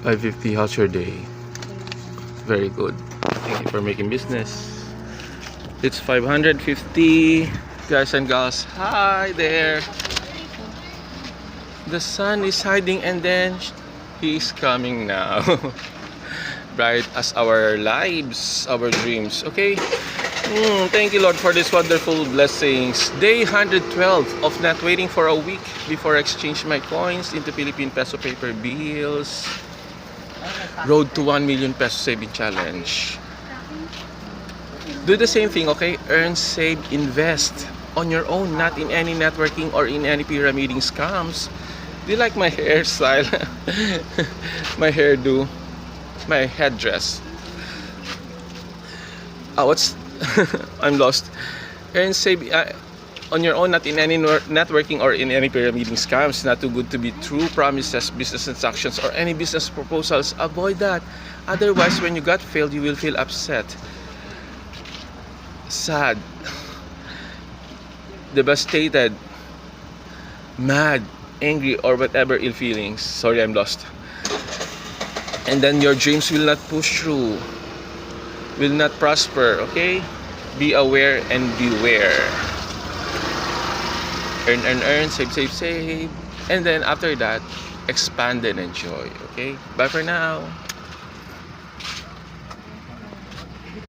550, how's your day? Very good. Thank you for making business. It's 550. Guys and gals, hi there. The sun is hiding and then he is coming now. Bright as our lives, our dreams. Okay. Thank you, Lord, for these wonderful blessings. Day 112 of not waiting for a week before I exchange my coins into Philippine peso paper bills. Road to 1 million peso saving challenge. Do the same thing, okay? Earn, save, invest on your own, not in any networking or in any pyramiding scams. Do you like my hairstyle? My hairdo? My headdress? What's... I'm lost. Earn, save on your own, not in any networking or in any pyramiding scams. Not too good to be true. Promises, business transactions, or any business proposals. Avoid that. Otherwise, when you got failed, you will feel upset, sad, devastated, mad, angry, or whatever ill feelings. Sorry, I'm lost. And then your dreams will not push through, will not prosper. Okay, be aware and beware. Earn, save, and then after that, expand and enjoy. Okay, bye for now.